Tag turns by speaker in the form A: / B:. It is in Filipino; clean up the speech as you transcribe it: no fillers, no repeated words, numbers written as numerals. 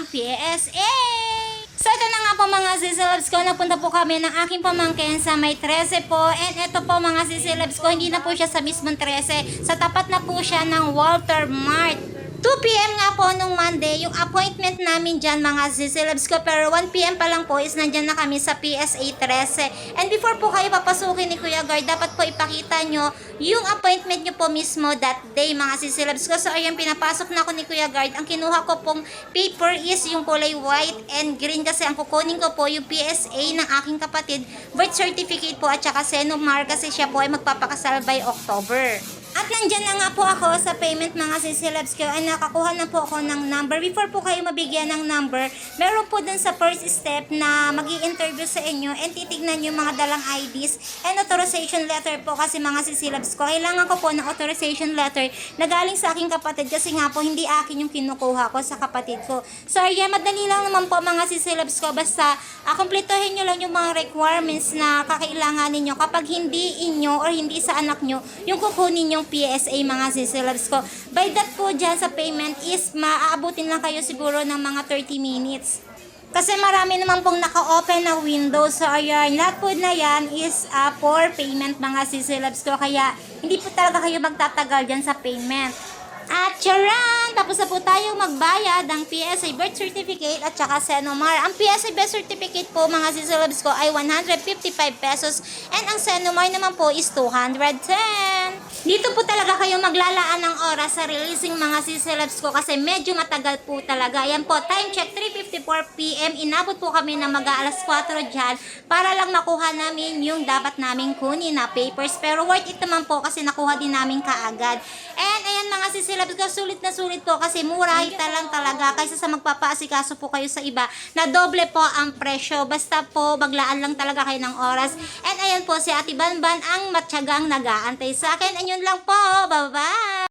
A: ng PSA. So ito na nga po mga sisilabs ko, napunta po kami ng aking pamangkin sa may 13 po. And ito po mga sisilabs ko, hindi na po siya sa mismong 13. Sa tapat na po siya ng Walter Mart. 2 PM nga po nung Monday, yung appointment namin dyan mga sisilabs ko. Pero 1 PM pa lang po is nandyan na kami sa PSA 13. And before po kayo papasukin ni Kuya Guard, dapat po ipakita nyo yung appointment nyo po mismo that day mga sisilabs ko. So ayan, pinapasok na ako ni Kuya Guard. Ang kinuha ko pong paper is yung kulay white and green kasi ang kukunin ko po yung PSA ng aking kapatid, birth certificate po at saka Senomar kasi siya po ay magpapakasal by October. At nandyan na nga po ako sa payment mga sisilabs ko ay nakakuha na po ako ng number. Before po kayo mabigyan ng number, meron po dun sa first step na mag-i-interview sa inyo and titignan yung mga dalang IDs and authorization letter po kasi mga sisilabs ko. Kailangan ko po ng authorization letter na galing sa aking kapatid kasi nga po hindi akin yung kinukuha ko sa kapatid ko. So yeah, madali lang naman po mga sisilabs ko basta kumpletuhin nyo lang yung mga requirements na kakailangan ninyo kapag hindi inyo or hindi sa anak nyo yung kukunin nyo PSA mga sisilabs ko. By that po dyan sa payment is maaabutin lang kayo siguro ng mga 30 minutes. Kasi marami naman pong naka-open na window. So ayan, lahat po na yan is for payment mga sisilabs ko. Kaya hindi po talaga kayo magtatagal dyan sa payment. At charan! Tapos na po tayo magbayad ng PSA birth certificate at saka Senomar. Ang PSA birth certificate po mga sisilabs ko ay 155 pesos and ang Senomar naman po is 210. Dito po talaga kayo maglalaan ng oras sa releasing mga sisilabs ko kasi medyo matagal po talaga. Yan po, time check 3:54 PM. Inabot po kami na mag-aalas 4 dyan para lang makuha namin yung dapat namin kunin na papers. Pero worth it naman po kasi nakuha din namin kaagad. And ayan mga sisilabs ko, sulit na sulit po kasi murahita lang talaga kaysa sa magpapaasikaso po kayo sa iba na doble po ang presyo. Basta po maglaan lang talaga kayo ng oras. And ayan po si Ate Banban ang matyagang nag-aantay sa akin. And yun lang po. Bye-bye!